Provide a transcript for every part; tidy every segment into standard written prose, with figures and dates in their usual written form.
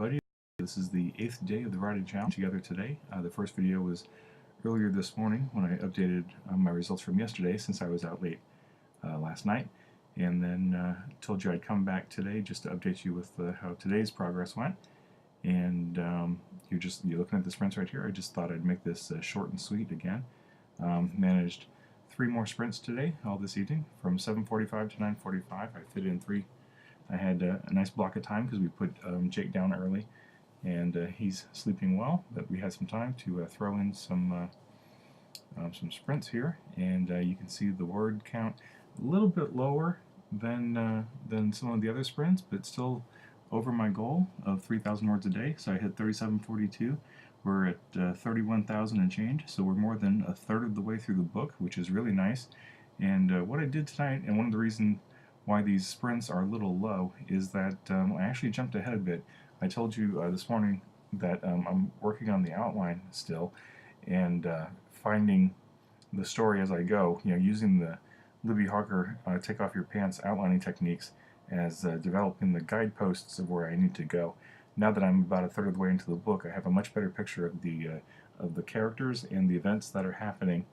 everybody. This is the 8th day of the writing challenge together today. The first video was earlier this morning when I updated my results from yesterday since I was out late last night, and then told you I'd come back today just to update you with how today's progress went. And you're looking at the sprints right here. I just thought I'd make this short and sweet again. Managed 3 more sprints today, all this evening, from 7:45 to 9:45. I fit in 3. I had a nice block of time because we put Jake down early, and he's sleeping well, but we had some time to throw in some sprints here, and you can see the word count a little bit lower than some of the other sprints, but still over my goal of 3,000 words a day. So I hit 3742. We're at 31,000 and change, so we're more than a third of the way through the book, which is really nice. And what I did tonight, and one of the reasons why these sprints are a little low, is that I actually jumped ahead a bit. I told you this morning that I'm working on the outline still, and finding the story as I go, using the Libby Hawker take off your pants outlining techniques as developing the guideposts of where I need to go. Now that I'm about a third of the way into the book, I have a much better picture of the characters and the events that are happening,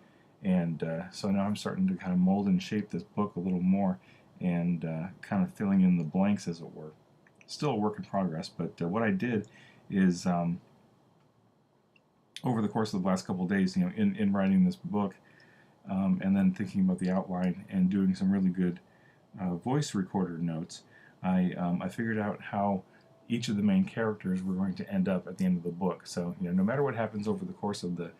and so now I'm starting to kind of mold and shape this book a little more, and kind of filling in the blanks, as it were. Still a work in progress, but what I did is over the course of the last couple of days, in writing this book, and then thinking about the outline and doing some really good voice recorder notes, I figured out how each of the main characters were going to end up at the end of the book. So no matter what happens over the course of the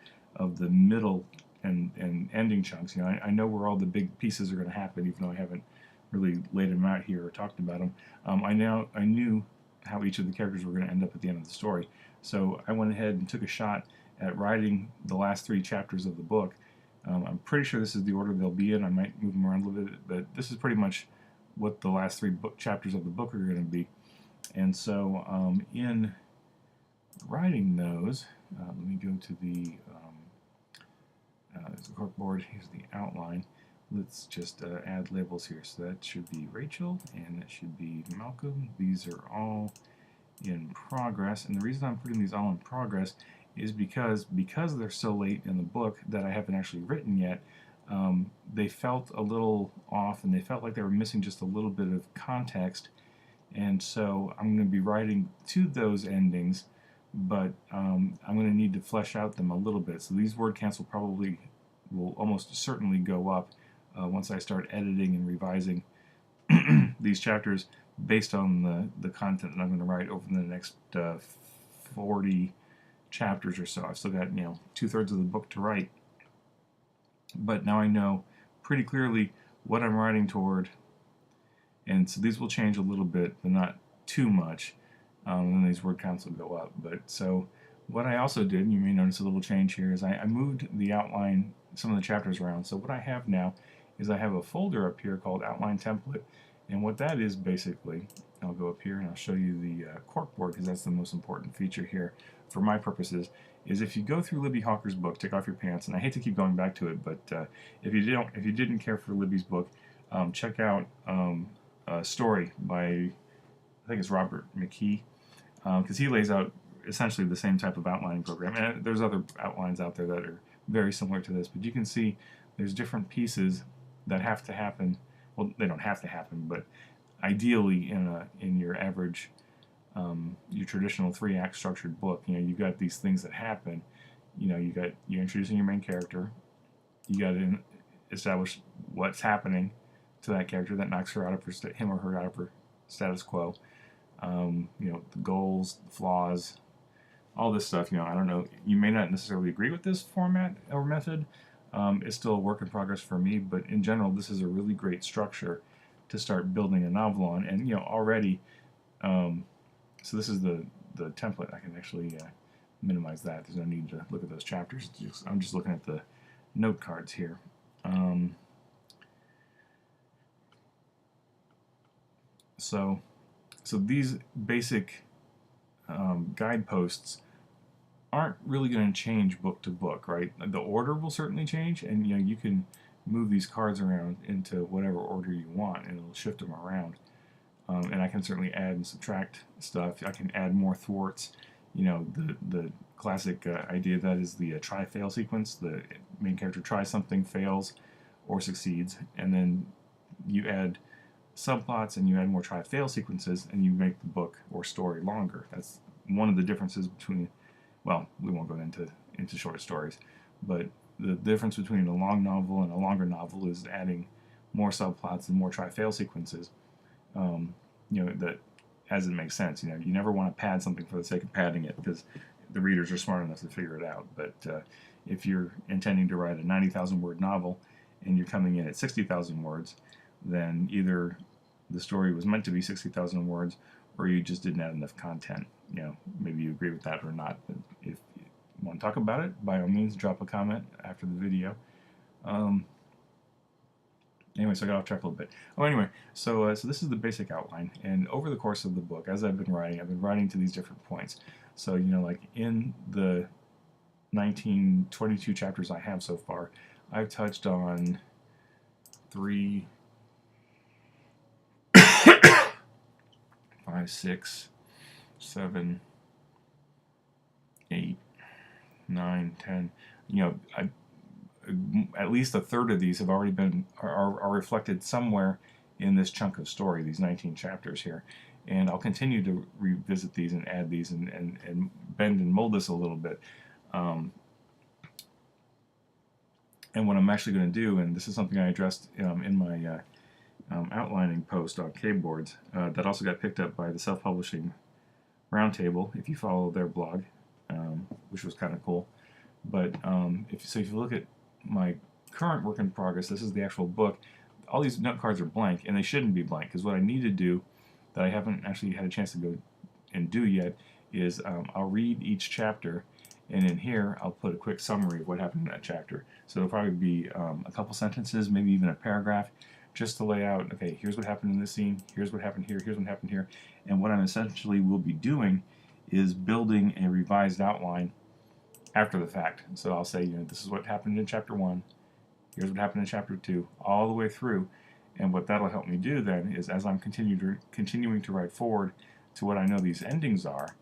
middle and ending chunks, I know where all the big pieces are going to happen, even though I haven't really laid them out here or talked about them. I knew how each of the characters were going to end up at the end of the story. So I went ahead and took a shot at writing the last 3 chapters of the book. I'm pretty sure this is the order they'll be in. I might move them around a little bit, but this is pretty much what the last 3 chapters of the book are going to be. And so in writing those, let me go to the there's the corkboard. Here's the outline. Let's just add labels here. So that should be Rachel, and that should be Malcolm. These are all in progress, and the reason I'm putting these all in progress is because they're so late in the book that I haven't actually written yet. They felt a little off, and they felt like they were missing just a little bit of context, and so I'm going to be writing to those endings, but I'm going to need to flesh out them a little bit. So these word counts will almost certainly go up once I start editing and revising these chapters based on the content that I'm going to write over the next 40 chapters or so. I've still got 2/3 of the book to write, but now I know pretty clearly what I'm writing toward, and so these will change a little bit, but not too much. And then these word counts will go up. But so what I also did, and you may notice a little change here, is I moved the outline, some of the chapters around. So what I have now is I have a folder up here called Outline Template, and what that is basically, I'll go up here and I'll show you the corkboard, because that's the most important feature here for my purposes, is if you go through Libby Hawker's book, Take Off Your Pants, and I hate to keep going back to it, but if you didn't care for Libby's book, check out a story by, I think it's Robert McKee, because he lays out essentially the same type of outlining program. And there's other outlines out there that are very similar to this, but you can see there's different pieces that have to happen. Well, they don't have to happen, but ideally in your average, your traditional 3-act structured book, you've got these things that happen. You're introducing your main character. You got to establish what's happening to that character that knocks him or her out of her status quo. The goals, the flaws, all this stuff. I don't know. You may not necessarily agree with this format or method. It's still a work in progress for me, but in general, this is a really great structure to start building a novel on. And already, so this is the template. I can actually minimize that. There's no need to look at those chapters. I'm just looking at the note cards here. So these basic guideposts aren't really going to change book to book, right? The order will certainly change, and you can move these cards around into whatever order you want, and it'll shift them around. and I can certainly add and subtract stuff. I can add more thwarts. You know, the classic idea that is the try-fail sequence. The main character tries something, fails, or succeeds, and then you add subplots and you add more try-fail sequences, and you make the book or story longer. That's one of the differences between, well, we won't go into short stories, but the difference between a long novel and a longer novel is adding more subplots and more try-fail sequences. You know, that as it makes sense. You know, you never want to pad something for the sake of padding it, because the readers are smart enough to figure it out. But if you're intending to write a 90,000 word novel and you're coming in at 60,000 words, then either the story was meant to be 60,000 words, or you just didn't add enough content. You know, maybe you agree with that or not. But if you want to talk about it, by all means, drop a comment after the video. Anyway, so I got off track a little bit. Oh, anyway, so this is the basic outline, and over the course of the book, as I've been writing to these different points. So, you know, like in the 22 chapters I have so far, I've touched on 3, 5, 6, 7, 8, 9, 10. You know, at least a third of these have already been are reflected somewhere in this chunk of story, these 19 chapters here. And I'll continue to revisit these and add these and bend and mold this a little bit. And what I'm actually going to do, and this is something I addressed in my outlining post on Kboards, that also got picked up by the Self-Publishing Roundtable, if you follow their blog, which was kind of cool. But if you look at my current work in progress, this is the actual book. All these note cards are blank, and they shouldn't be blank, because what I need to do that I haven't actually had a chance to go and do yet is I'll read each chapter, and in here I'll put a quick summary of what happened in that chapter. So it'll probably be a couple sentences, maybe even a paragraph, just to lay out, okay, here's what happened in this scene, here's what happened here, here's what happened here. And what I'm essentially will be doing is building a revised outline after the fact. So I'll say, you know, this is what happened in chapter 1, here's what happened in chapter 2, all the way through. And what that'll help me do then is, as I'm continuing to write forward to what I know these endings are,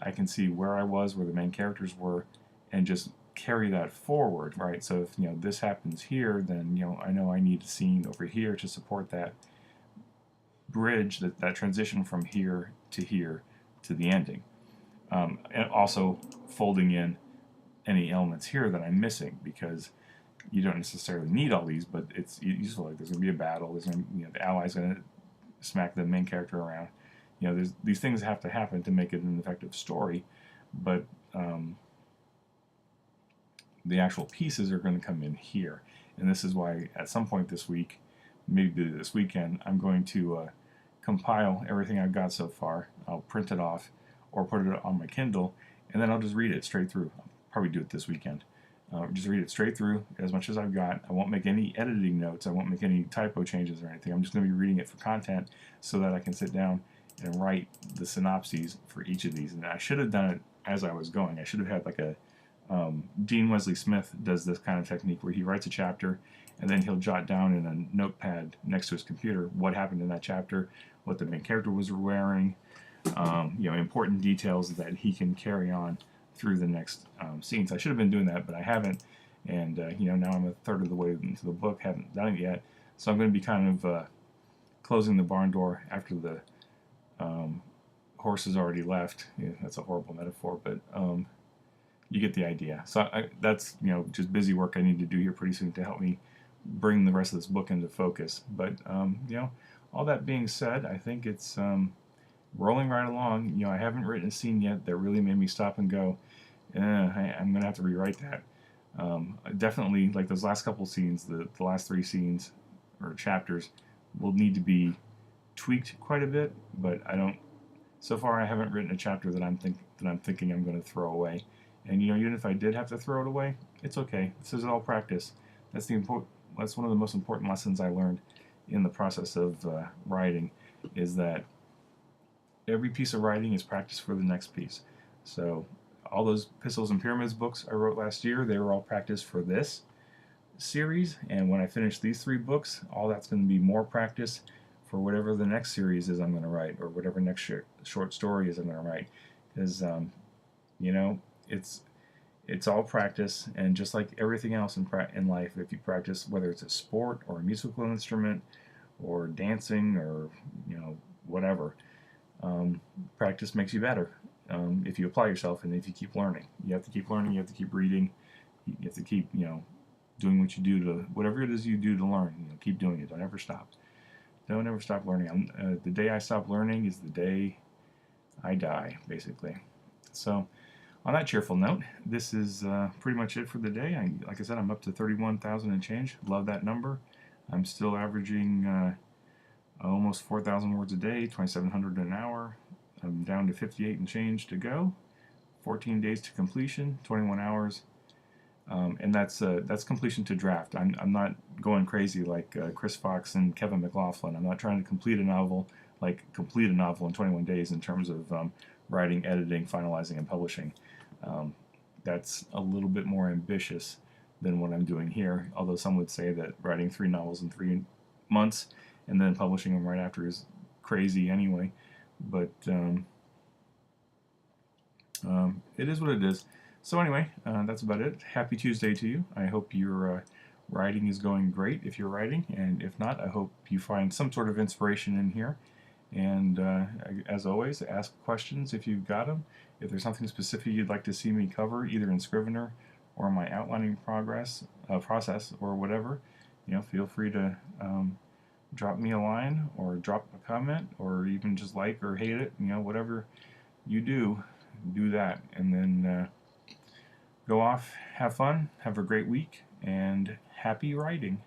I can see where I was, where the main characters were, and just carry that forward, right? So if, you know, this happens here, then, you know I need a scene over here to support that bridge, that transition from here to the ending. And also folding in any elements here that I'm missing, because you don't necessarily need all these, but it's useful. Like, there's going to be a battle, there's going to, you know, the ally's going to smack the main character around. You know, these things have to happen to make it an effective story, but the actual pieces are going to come in here. And this is why at some point this week, maybe this weekend, I'm going to compile everything I've got so far. I'll print it off or put it on my Kindle, and then I'll just read it straight through. I'll probably do it this weekend. Just read it straight through, as much as I've got. I won't make any editing notes. I won't make any typo changes or anything. I'm just going to be reading it for content so that I can sit down and write the synopses for each of these. And I should have done it as I was going. I should have had like a Dean Wesley Smith does this kind of technique where he writes a chapter and then he'll jot down in a notepad next to his computer what happened in that chapter, what the main character was wearing, you know, important details that he can carry on through the next scenes. I should have been doing that, but I haven't. And you know, now I'm a third of the way into the book, haven't done it yet. So I'm going to be kind of closing the barn door after the horse has already left. Yeah, that's a horrible metaphor, but you get the idea. So that's, you know, just busy work I need to do here pretty soon to help me bring the rest of this book into focus. But you know, all that being said, I think it's rolling right along. You know, I haven't written a scene yet that really made me stop and go, I'm going to have to rewrite that. Definitely, like those last couple scenes, the last 3 scenes or chapters will need to be tweaked quite a bit, but so far I haven't written a chapter that I'm thinking I'm going to throw away. And you know, even if I did have to throw it away, it's okay. This is all practice. That's one of the most important lessons I learned in the process of writing, is that every piece of writing is practice for the next piece. So all those Pistols and Pyramids books I wrote last year, they were all practice for this series. And when I finish these 3 books, all that's going to be more practice for whatever the next series is I'm going to write, or whatever next short story is I'm going to write. Because you know, it's all practice, and just like everything else in life, if you practice, whether it's a sport or a musical instrument or dancing or whatever, practice makes you better. If you apply yourself and if you keep learning, you have to keep learning. You have to keep reading. You have to keep doing what you do to whatever it is you do to learn. Keep doing it. Don't ever stop. Don't ever stop learning. The day I stop learning is the day I die, basically. So, on that cheerful note, this is pretty much it for the day. Like I said, I'm up to 31,000 and change. Love that number. I'm still averaging almost 4,000 words a day, 2,700 an hour. I'm down to 58 and change to go. 14 days to completion, 21 hours. And that's completion to draft. I'm not going crazy like Chris Fox and Kevin McLaughlin. I'm not trying to complete a novel in 21 days in terms of writing, editing, finalizing, and publishing. That's a little bit more ambitious than what I'm doing here, although some would say that writing 3 novels in 3 months and then publishing them right after is crazy anyway. But it is what it is. So anyway, that's about it. Happy Tuesday to you. I hope your writing is going great if you're writing, and if not, I hope you find some sort of inspiration in here. And as always, ask questions if you've got them. If there's something specific you'd like to see me cover, either in Scrivener or my outlining process or whatever, feel free to drop me a line or drop a comment or even just like or hate it. Whatever you do that, and then go off, have fun, have a great week, and happy writing.